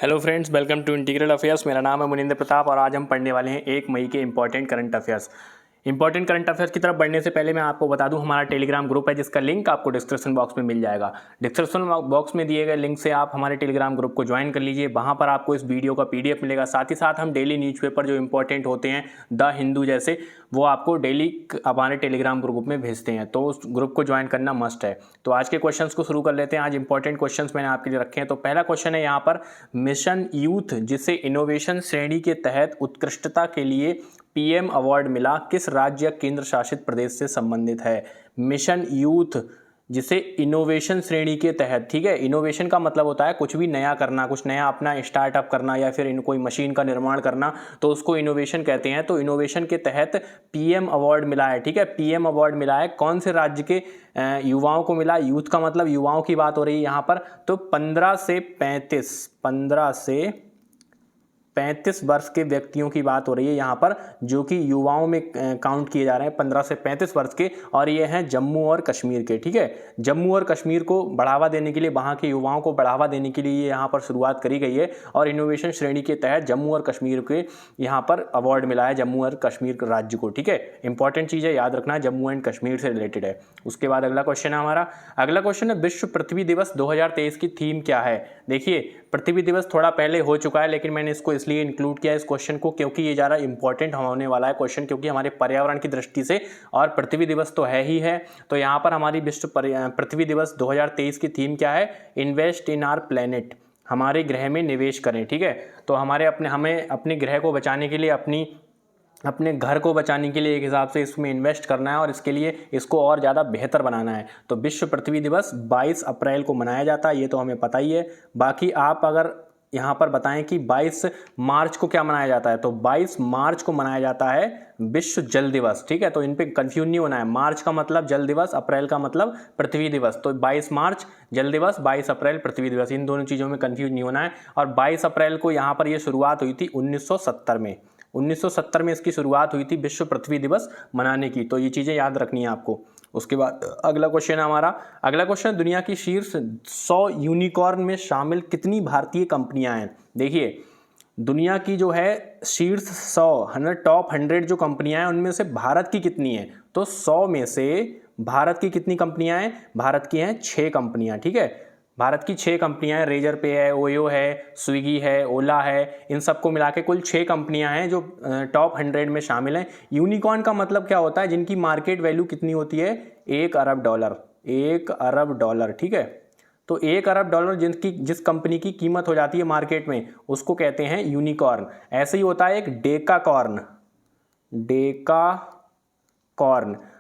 Hello friends, welcome to Integral Affairs. मेरा नाम है मुनिंद्र प्रताप और आज हम पढ़ने वाले हैं 1 मई के important current affairs. Important current affairs की तरफ बढ़ने से पहले मैं आपको बता दूं, हमारा टेलीग्राम ग्रुप है जिसका लिंक आपको डिस्क्रिप्शन बॉक्स में मिल जाएगा। डिस्क्रिप्शन बॉक्स में दिए गए लिंक से आप हमारे टेलीग्राम ग्रुप को ज्वाइन कर लीजिए। वहां पर आपको इस वीडियो का PDF मिलेगा। साथ ही साथ हम डेली न्यूज़पेपर जो इंपॉर्टेंट होते हैं, द हिंदू जैसे, वो आपको डेली हमारे टेलीग्राम ग्रुप में भेजते हैं, तो उस ग्रुप को ज्वाइन करना मस्ट है। तो आज के क्वेश्चंस को शुरू कर लेते हैं। आज इंपॉर्टेंट क्वेश्चंस मैंने आपके लिए रखे हैं। तो पहला क्वेश्चन है यहाँ पर, मिशन यूथ जिसे इनोवेशन श्रेणी के तहत उत्कृष्टता के लिए PM अवार्ड मिला, किस राज्य या केंद्र शासित प्रदेश से संबंधित है? मिशन यूथ जिसे इनोवेशन श्रेणी के तहत, ठीक है, इनोवेशन का मतलब होता है कुछ भी नया करना, कुछ नया अपना स्टार्टअप करना या फिर कोई मशीन का निर्माण करना, तो उसको इनोवेशन कहते हैं। तो इनोवेशन के तहत PM अवार्ड मिला है, ठीक है, PM अवार्ड मिला है। कौन से राज्य के युवाओं को मिला? यूथ का मतलब युवाओं की बात हो रही है यहाँ पर। तो 15 से 35 वर्ष के व्यक्तियों की बात हो रही है यहाँ पर, जो कि युवाओं में काउंट किए जा रहे हैं, 15 से 35 वर्ष के, और ये हैं जम्मू और कश्मीर के, ठीक है। जम्मू और कश्मीर को बढ़ावा देने के लिए, वहाँ के युवाओं को बढ़ावा देने के लिए यहाँ पर शुरुआत करी गई है और इनोवेशन श्रेणी के तहत जम्मू और कश्मीर के यहाँ पर अवार्ड मिला है, जम्मू और कश्मीर राज्य को, ठीक है। इंपॉर्टेंट चीज़ है, याद रखना है, जम्मू एंड कश्मीर से रिलेटेड है। उसके बाद अगला क्वेश्चन है हमारा। अगला क्वेश्चन है, विश्व पृथ्वी दिवस 2023 की थीम क्या है? देखिए, पृथ्वी दिवस थोड़ा पहले हो चुका है, लेकिन मैंने इसको इसलिए इंक्लूड किया इस क्वेश्चन को क्योंकि ये ज़्यादा इंपॉर्टेंट होने वाला है क्वेश्चन, क्योंकि हमारे पर्यावरण की दृष्टि से, और पृथ्वी दिवस तो है ही है। तो यहाँ पर हमारी विश्व पृथ्वी दिवस 2023 की थीम क्या है? इन्वेस्ट इन आवर प्लेनेट, हमारे ग्रह में निवेश करें, ठीक है। तो हमें अपने ग्रह को बचाने के लिए, अपने घर को बचाने के लिए एक हिसाब से इसमें इन्वेस्ट करना है और इसके लिए इसको और ज़्यादा बेहतर बनाना है। तो विश्व पृथ्वी दिवस 22 अप्रैल को मनाया जाता है, ये तो हमें पता ही है। बाकी आप अगर यहाँ पर बताएं कि 22 मार्च को क्या मनाया जाता है, तो 22 मार्च को मनाया जाता है विश्व जल दिवस, ठीक है। तो इन पे कंफ्यूज नहीं होना है, मार्च का मतलब जल दिवस, अप्रैल का मतलब पृथ्वी दिवस। तो 22 मार्च जल दिवस, 22 अप्रैल पृथ्वी दिवस, इन दोनों चीज़ों में कंफ्यूज नहीं होना है। और 22 अप्रैल को यहाँ पर ये शुरुआत हुई थी 1970 में। 1970 में इसकी शुरुआत हुई थी विश्व पृथ्वी दिवस मनाने की, तो ये चीज़ें याद रखनी है आपको। उसके बाद अगला क्वेश्चन है हमारा। अगला क्वेश्चन, दुनिया की शीर्ष 100 यूनिकॉर्न में शामिल कितनी भारतीय कंपनियां हैं? देखिए, दुनिया की जो है शीर्ष 100 टॉप 100 जो कंपनियां हैं, उनमें से भारत की कितनी है? तो 100 में से भारत की कितनी कंपनियां हैं? भारत की हैं 6 कंपनियां, ठीक है। भारत की 6 कंपनियां हैं, रेजर पे है, ओयो है, स्विगी है, ओला है, इन सबको मिला के कुल 6 कंपनियां हैं जो टॉप 100 में शामिल हैं। यूनिकॉर्न का मतलब क्या होता है? जिनकी मार्केट वैल्यू कितनी होती है? $1 अरब, $1 अरब, ठीक है। तो $1 अरब जिस कंपनी की कीमत हो जाती है मार्केट में, उसको कहते हैं यूनिकॉर्न। ऐसे ही होता है एक डेकाकॉर्न।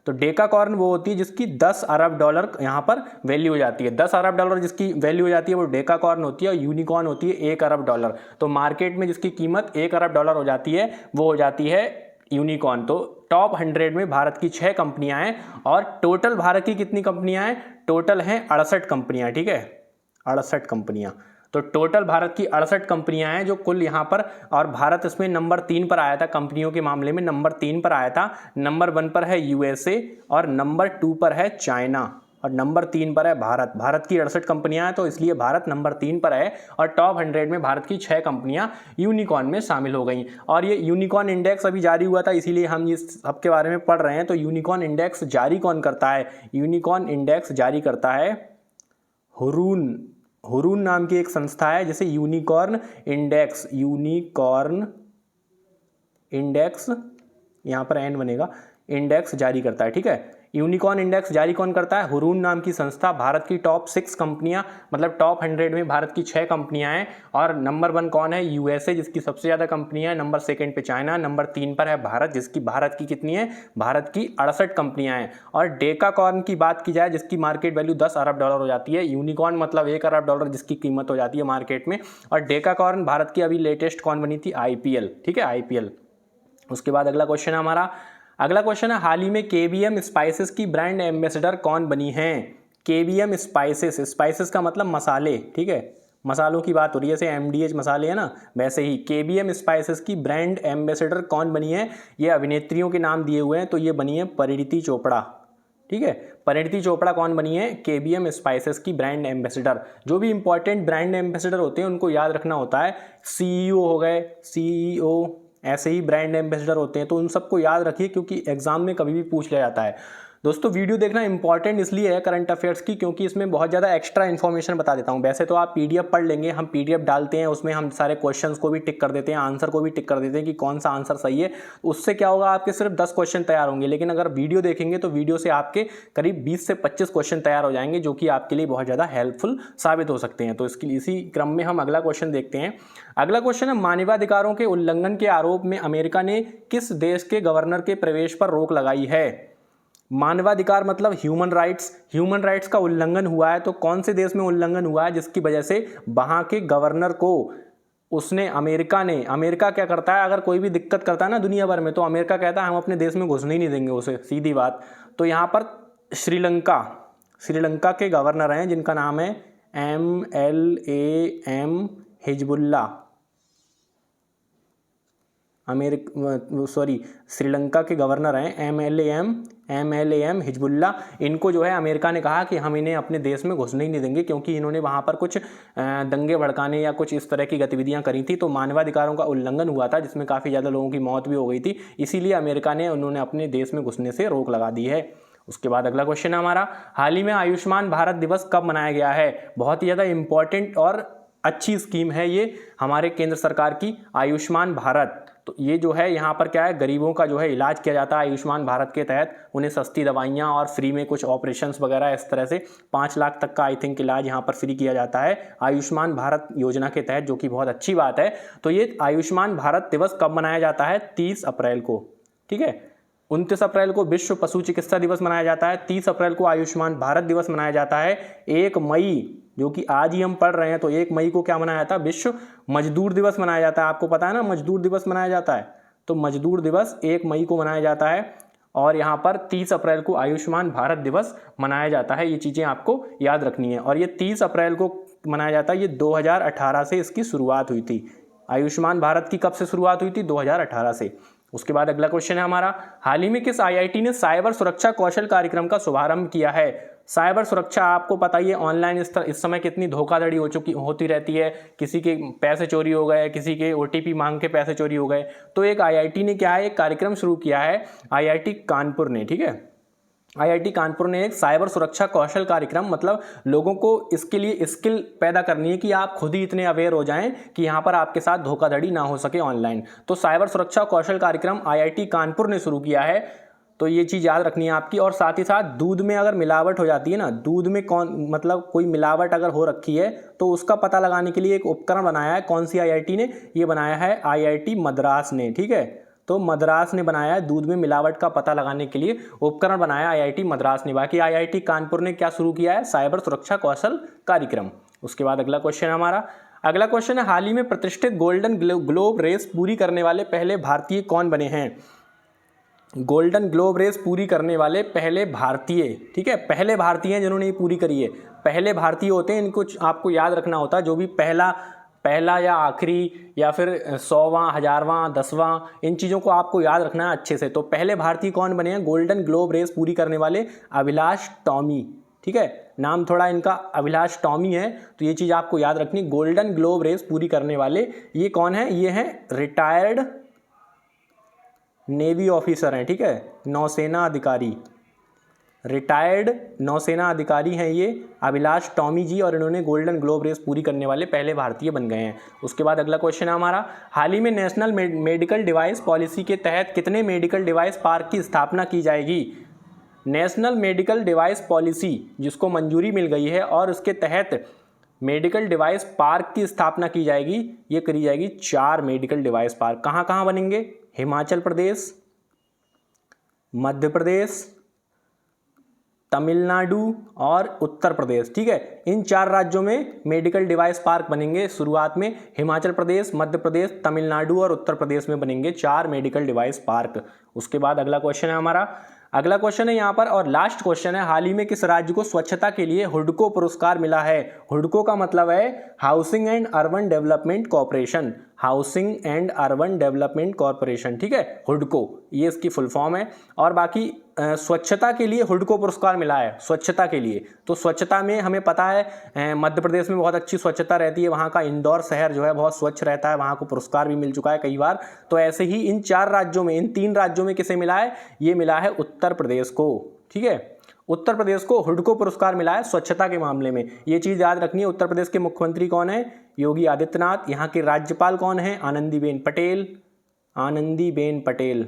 तो डेकाकॉर्न वो होती है जिसकी $10 अरब यहाँ पर वैल्यू हो जाती है। $10 अरब जिसकी वैल्यू हो जाती है वो डेकाकॉर्न होती है, और यूनिकॉर्न होती है $1 अरब। तो मार्केट में जिसकी कीमत $1 अरब हो जाती है, वो हो जाती है यूनिकॉर्न। तो टॉप 100 में भारत की 6 कंपनियां हैं, और टोटल भारत की कितनी कंपनियां हैं? टोटल हैं 68 कंपनियां, ठीक है, 68 कंपनियां। तो टोटल भारत की 68 कंपनियां हैं जो कुल यहाँ पर, और भारत इसमें नंबर 3 पर आया था, कंपनियों के मामले में नंबर 3 पर आया था। नंबर 1 पर है USA, और नंबर 2 पर है चाइना, और नंबर 3 पर है भारत। भारत की 68 कंपनियां हैं, तो इसलिए भारत नंबर 3 पर है, और टॉप 100 में भारत की 6 कंपनियां यूनिकॉर्न में शामिल हो गई। और ये यूनिकॉर्न इंडेक्स अभी जारी हुआ था, इसीलिए हम इस सबके बारे में पढ़ रहे हैं। तो यूनिकॉर्न इंडेक्स जारी कौन करता है? यूनिकॉर्न इंडेक्स जारी करता है हुरून नाम की एक संस्था है, जिसे यूनिकॉर्न इंडेक्स यहाँ पर N बनेगा, इंडेक्स जारी करता है, ठीक है। यूनिकॉर्न इंडेक्स जारी कौन करता है? हुरून नाम की संस्था। भारत की टॉप 6 कंपनियां, मतलब टॉप 100 में भारत की 6 कंपनियां हैं, और नंबर 1 कौन है? USA, जिसकी सबसे ज़्यादा कंपनियां हैं। नंबर 2 पे चाइना, नंबर 3 पर है भारत, जिसकी भारत की कितनी है? भारत की 68 कंपनियां हैं। और डेकाकॉर्न की बात की जाए, जिसकी मार्केट वैल्यू $10 अरब हो जाती है। यूनिकॉर्न मतलब $1 अरब जिसकी कीमत हो जाती है मार्केट में। और डेकाकॉर्न भारत की अभी लेटेस्ट कौन बनी थी? IPL, ठीक है, IPL। उसके बाद अगला क्वेश्चन है हमारा। अगला क्वेश्चन है, हाल ही में KBM स्पाइसेस की ब्रांड एम्बेसडर कौन बनी हैं? KBM स्पाइसेस का मतलब मसाले, ठीक है, मसालों की बात हो रही है, जैसे MDH मसाले है ना, वैसे ही KBM स्पाइसेस की ब्रांड एम्बेसडर कौन बनी है? ये अभिनेत्रियों के नाम दिए हुए हैं, तो ये बनी है परिणीति चोपड़ा। ठीक है। परिणीति चोपड़ा कौन बनी है? केबीएम स्पाइसेस की ब्रांड एम्बेसडर। जो भी इंपॉर्टेंट ब्रांड एम्बेसडर होते हैं उनको याद रखना होता है। सीईओ हो गए, सीईओ ऐसे ही ब्रांड एम्बेसडर होते हैं, तो उन सबको याद रखिए क्योंकि एग्जाम में कभी भी पूछ लिया जाता है। दोस्तों वीडियो देखना इंपॉर्टेंट इसलिए है करंट अफेयर्स की, क्योंकि इसमें बहुत ज़्यादा एक्स्ट्रा इन्फॉर्मेशन बता देता हूँ। वैसे तो आप पीडीएफ पढ़ लेंगे, हम पीडीएफ डालते हैं, उसमें हम सारे क्वेश्चंस को भी टिक कर देते हैं, आंसर को भी टिक कर देते हैं कि कौन सा आंसर सही है। उससे क्या होगा, आपके सिर्फ 10 क्वेश्चन तैयार होंगे, लेकिन अगर वीडियो देखेंगे तो वीडियो से आपके करीब 20 से 25 क्वेश्चन तैयार हो जाएंगे, जो कि आपके लिए बहुत ज़्यादा हेल्पफुल साबित हो सकते हैं। तो इसी क्रम में हम अगला क्वेश्चन देखते हैं। अगला क्वेश्चन है, मानवाधिकारों के उल्लंघन के आरोप में अमेरिका ने किस देश के गवर्नर के प्रवेश पर रोक लगाई है? मानवाधिकार मतलब ह्यूमन राइट्स, ह्यूमन राइट्स का उल्लंघन हुआ है तो कौन से देश में उल्लंघन हुआ है जिसकी वजह से वहां के गवर्नर को अमेरिका क्या करता है, अगर कोई भी दिक्कत करता है ना दुनिया भर में, तो अमेरिका कहता है हम अपने देश में घुसने ही नहीं देंगे उसे, सीधी बात। तो यहाँ पर श्रीलंका के गवर्नर हैं जिनका नाम है MLAM हिजबुल्ला। श्रीलंका के गवर्नर हैं MLAM हिजबुल्ला। इनको जो है अमेरिका ने कहा कि हम इन्हें अपने देश में घुसने ही नहीं देंगे, क्योंकि इन्होंने वहाँ पर कुछ दंगे भड़काने या कुछ इस तरह की गतिविधियाँ करी थी, तो मानवाधिकारों का उल्लंघन हुआ था जिसमें काफ़ी ज़्यादा लोगों की मौत भी हो गई थी। इसीलिए अमेरिका ने उन्होंने अपने देश में घुसने से रोक लगा दी है। उसके बाद अगला क्वेश्चन है हमारा, हाल ही में आयुष्मान भारत दिवस कब मनाया गया है? बहुत ही ज़्यादा इंपॉर्टेंट और अच्छी स्कीम है ये हमारे केंद्र सरकार की, आयुष्मान भारत। तो ये जो है यहाँ पर क्या है, गरीबों का जो है इलाज किया जाता है आयुष्मान भारत के तहत। उन्हें सस्ती दवाइयाँ और फ्री में कुछ ऑपरेशंस वगैरह, इस तरह से 5 लाख तक का आई थिंक इलाज यहाँ पर फ्री किया जाता है आयुष्मान भारत योजना के तहत, जो कि बहुत अच्छी बात है। तो ये आयुष्मान भारत दिवस कब मनाया जाता है? 30 अप्रैल को, ठीक है। 29 अप्रैल को विश्व पशु चिकित्सा दिवस मनाया जाता है। 30 अप्रैल को आयुष्मान भारत दिवस मनाया जाता है। 1 मई, जो कि आज ही हम पढ़ रहे हैं, तो 1 मई को क्या मनाया जाता है? विश्व मजदूर दिवस मनाया जाता है। आपको पता है ना, मजदूर दिवस मनाया जाता है, तो मजदूर दिवस 1 मई को मनाया जाता है। और यहाँ पर 30 अप्रैल को आयुष्मान भारत दिवस मनाया जाता है। ये चीज़ें आपको याद रखनी है। और ये 30 अप्रैल को मनाया जाता है, ये 2018 से इसकी शुरुआत हुई थी। आयुष्मान भारत की कब से शुरुआत हुई थी? 2018 से। उसके बाद अगला क्वेश्चन है हमारा, हाल ही में किस आईआईटी ने साइबर सुरक्षा कौशल कार्यक्रम का शुभारंभ किया है? साइबर सुरक्षा आपको पता ही है, ऑनलाइन इस समय कितनी धोखाधड़ी होती रहती है। किसी के पैसे चोरी हो गए, किसी के OTP मांग के पैसे चोरी हो गए, तो एक आईआईटी ने क्या है, एक कार्यक्रम शुरू किया है, आईआईटी कानपुर ने, ठीक है। आईआईटी कानपुर ने एक साइबर सुरक्षा कौशल कार्यक्रम, मतलब लोगों को इसके लिए स्किल पैदा करनी है कि आप खुद ही इतने अवेयर हो जाएं कि यहाँ पर आपके साथ धोखाधड़ी ना हो सके ऑनलाइन। तो साइबर सुरक्षा कौशल कार्यक्रम आईआईटी कानपुर ने शुरू किया है, तो ये चीज़ याद रखनी है आपकी। और साथ ही साथ दूध में अगर मिलावट हो जाती है ना, दूध में मतलब कोई मिलावट अगर हो रखी है, तो उसका पता लगाने के लिए एक उपकरण बनाया है। कौन सी आईआईटी ने? ये बनाया है आईआईटी मद्रास ने, ठीक है। तो मद्रास ने बनाया है, दूध में मिलावट का पता लगाने के लिए उपकरण बनाया आईआईटी मद्रास ने। बाकी आईआईटी कानपुर ने क्या शुरू किया है? साइबर सुरक्षा कौशल कार्यक्रम। उसके बाद अगला क्वेश्चन है हमारा, अगला क्वेश्चन है, हाल ही में प्रतिष्ठित गोल्डन ग्लोब रेस पूरी करने वाले पहले भारतीय कौन बने हैं? गोल्डन ग्लोब रेस पूरी करने वाले पहले भारतीय, ठीक है, पहले भारतीय हैं जिन्होंने ये पूरी करी है। पहले भारतीय होते हैं, इनको आपको याद रखना होता है, जो भी पहला या आखिरी या फिर 100वां, 1000वां, 10वां, इन चीज़ों को आपको याद रखना है अच्छे से। तो पहले भारतीय कौन बने हैं? गोल्डन ग्लोब रेस पूरी करने वाले अभिलाष टॉमी, ठीक है, नाम थोड़ा इनका अभिलाष टॉमी है, तो ये चीज़ आपको याद रखनी। गोल्डन ग्लोब रेस पूरी करने वाले ये कौन है? ये हैं रिटायर्ड नेवी ऑफिसर हैं, ठीक है, नौसेना अधिकारी, रिटायर्ड नौसेना अधिकारी हैं ये अभिलाष टॉमी जी, और इन्होंने गोल्डन ग्लोब रेस पूरी करने वाले पहले भारतीय बन गए हैं। उसके बाद अगला क्वेश्चन है हमारा, हाल ही में नेशनल मेडिकल डिवाइस पॉलिसी के तहत कितने मेडिकल डिवाइस पार्क की स्थापना की जाएगी? नेशनल मेडिकल डिवाइस पॉलिसी जिसको मंजूरी मिल गई है और उसके तहत मेडिकल डिवाइस पार्क की स्थापना की जाएगी, ये करी जाएगी 4 मेडिकल डिवाइस पार्क। कहाँ कहाँ बनेंगे? हिमाचल प्रदेश, मध्य प्रदेश, तमिलनाडु और उत्तर प्रदेश, ठीक है। इन 4 राज्यों में मेडिकल डिवाइस पार्क बनेंगे। शुरुआत में हिमाचल प्रदेश, मध्य प्रदेश, तमिलनाडु और उत्तर प्रदेश में बनेंगे 4 मेडिकल डिवाइस पार्क। उसके बाद अगला क्वेश्चन है हमारा, अगला क्वेश्चन है यहाँ पर और लास्ट क्वेश्चन है, हाल ही में किस राज्य को स्वच्छता के लिए हुडको पुरस्कार मिला है? हुडको का मतलब है housing and urban development corporation, housing and urban development corporation, ठीक है, हुडको ये इसकी फुल फॉर्म है। और बाकी स्वच्छता के लिए हुडको पुरस्कार मिला है, स्वच्छता के लिए। तो स्वच्छता में हमें पता है मध्य प्रदेश में बहुत अच्छी स्वच्छता रहती है, वहाँ का इंदौर शहर जो है बहुत स्वच्छ रहता है, वहाँ को पुरस्कार भी मिल चुका है कई बार। तो ऐसे ही इन 4 राज्यों में, इन 3 राज्यों में किसे मिला है? ये मिला है उत्तर प्रदेश को। ठीक है, उत्तर प्रदेश को हुडको पुरस्कार मिला है स्वच्छता के मामले में। ये चीज़ याद रखनी है। उत्तर प्रदेश के मुख्यमंत्री कौन है? योगी आदित्यनाथ। यहाँ के राज्यपाल कौन है? आनंदीबेन पटेल, आनंदीबेन पटेल।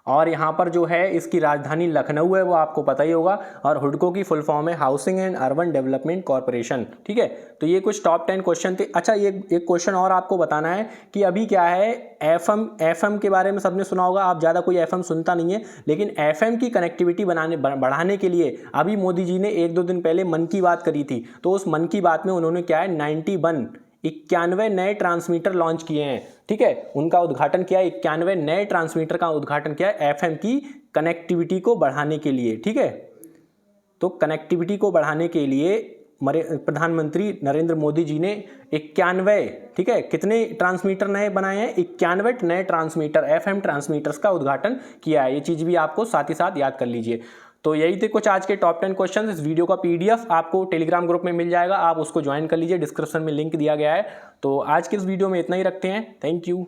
और यहाँ पर जो है इसकी राजधानी लखनऊ है, वो आपको पता ही होगा। और हुडको की फुल फॉर्म है housing and urban development corporation. ठीक है, तो ये कुछ टॉप 10 क्वेश्चन थे। अच्छा, ये एक क्वेश्चन और आपको बताना है कि अभी क्या है, एफएम के बारे में सबने सुना होगा। आप ज़्यादा कोई एफएम सुनता नहीं है, लेकिन एफएम की कनेक्टिविटी बढ़ाने के लिए अभी मोदी जी ने 1-2 दिन पहले मन की बात करी थी। तो उस मन की बात में उन्होंने क्या है, 91 नए ट्रांसमीटर लॉन्च किए हैं। ठीक है, उनका उद्घाटन किया, 91 नए ट्रांसमीटर का उद्घाटन किया एफएम की कनेक्टिविटी को बढ़ाने के लिए। ठीक है, तो कनेक्टिविटी को बढ़ाने के लिए प्रधानमंत्री नरेंद्र मोदी जी ने 91, ठीक है, कितने ट्रांसमीटर नए बनाए हैं? 91 नए ट्रांसमीटर, एफएम ट्रांसमीटर्स का उद्घाटन किया है। ये चीज़ भी आपको साथ ही साथ याद कर लीजिए। तो यही थे कुछ आज के टॉप 10 क्वेश्चन। इस वीडियो का PDF आपको टेलीग्राम ग्रुप में मिल जाएगा, आप उसको ज्वाइन कर लीजिए, डिस्क्रिप्शन में लिंक दिया गया है। तो आज के इस वीडियो में इतना ही रखते हैं। Thank you.